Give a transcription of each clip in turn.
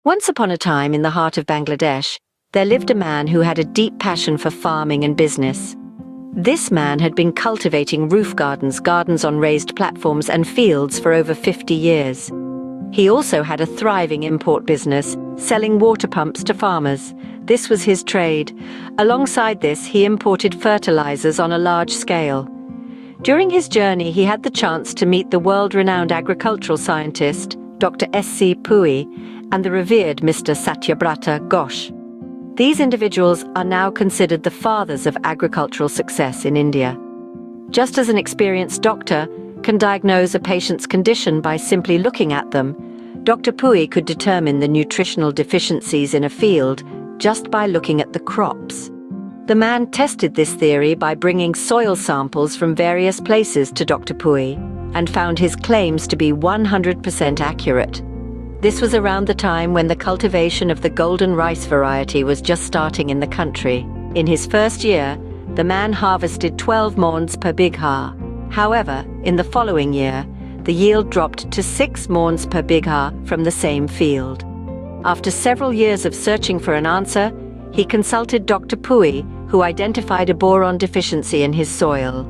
Once upon a time in the heart of Bangladesh, there lived a man who had a deep passion for farming and business. This man had been cultivating roof gardens, gardens on raised platforms and fields for over 50 years. He also had a thriving import business, selling water pumps to farmers. This was his trade. Alongside this, he imported fertilizers on a large scale. During his journey, he had the chance to meet the world-renowned agricultural scientist, Dr. S.C. Pui, and the revered Mr. Satyabrata Ghosh. These individuals are now considered the fathers of agricultural success in India. Just as an experienced doctor can diagnose a patient's condition by simply looking at them, Dr. Pui could determine the nutritional deficiencies in a field just by looking at the crops. The man tested this theory by bringing soil samples from various places to Dr. Pui and found his claims to be 100% accurate. This was around the time when the cultivation of the golden rice variety was just starting in the country. In his first year, the man harvested 12 maunds per bigha. However, in the following year, the yield dropped to 6 maunds per bigha from the same field. After several years of searching for an answer, he consulted Dr. Pui, who identified a boron deficiency in his soil.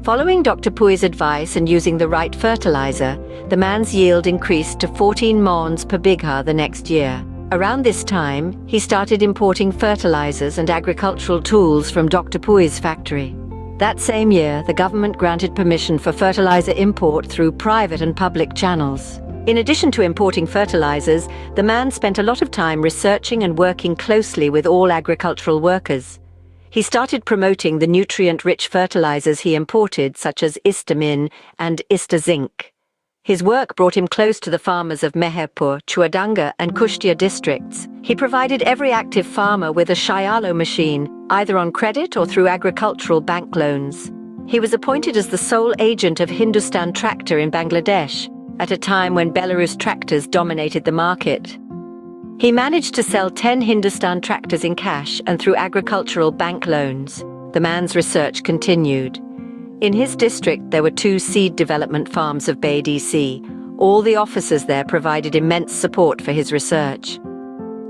Following Dr. Pui's advice and using the right fertilizer, the man's yield increased to 14 maunds per bigha the next year. Around this time, he started importing fertilizers and agricultural tools from Dr. Pui's factory. That same year, the government granted permission for fertilizer import through private and public channels. In addition to importing fertilizers, the man spent a lot of time researching and working closely with all agricultural workers. He started promoting the nutrient-rich fertilizers he imported, such as Istamin and Zinc. His work brought him close to the farmers of Meherpur, Chuadanga and Kushtia districts. He provided every active farmer with a Shialo machine, either on credit or through agricultural bank loans. He was appointed as the sole agent of Hindustan Tractor in Bangladesh, at a time when Belarus tractors dominated the market. He managed to sell 10 Hindustan tractors in cash and through agricultural bank loans. The man's research continued. In his district, there were 2 seed development farms of Bay DC. All the officers there provided immense support for his research.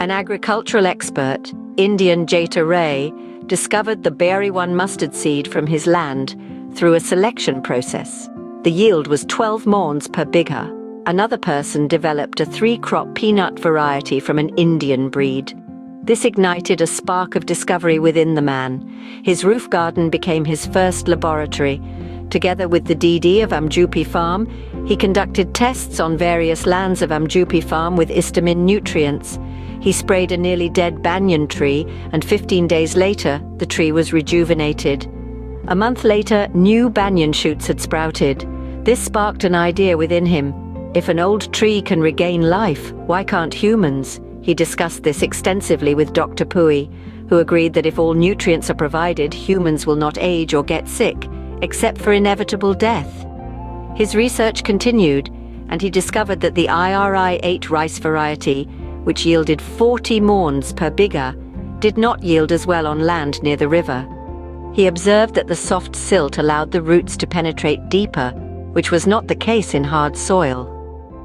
An agricultural expert, Indian Jeta Ray, discovered the Berry 1 mustard seed from his land through a selection process. The yield was 12 maunds per bigha. Another person developed a 3-crop peanut variety from an Indian breed. This ignited a spark of discovery within the man. His roof garden became his first laboratory. Together with the DD of Amjupi Farm, he conducted tests on various lands of Amjupi Farm with Istamin nutrients. He sprayed a nearly dead banyan tree, and 15 days later, the tree was rejuvenated. A month later, new banyan shoots had sprouted. This sparked an idea within him. If an old tree can regain life, why can't humans? He discussed this extensively with Dr. Pui, who agreed that if all nutrients are provided, humans will not age or get sick, except for inevitable death. His research continued, and he discovered that the IRI-8 rice variety, which yielded 40 maunds per bigha, did not yield as well on land near the river. He observed that the soft silt allowed the roots to penetrate deeper, which was not the case in hard soil.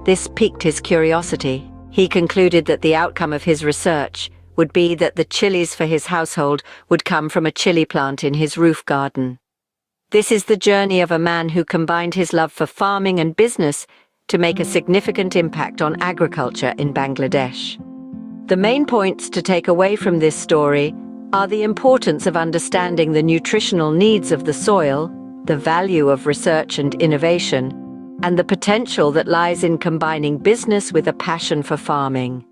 This piqued his curiosity. He concluded that the outcome of his research would be that the chilies for his household would come from a chili plant in his roof garden. This is the journey of a man who combined his love for farming and business to make a significant impact on agriculture in Bangladesh. The main points to take away from this story are the importance of understanding the nutritional needs of the soil, the value of research and innovation, and the potential that lies in combining business with a passion for farming.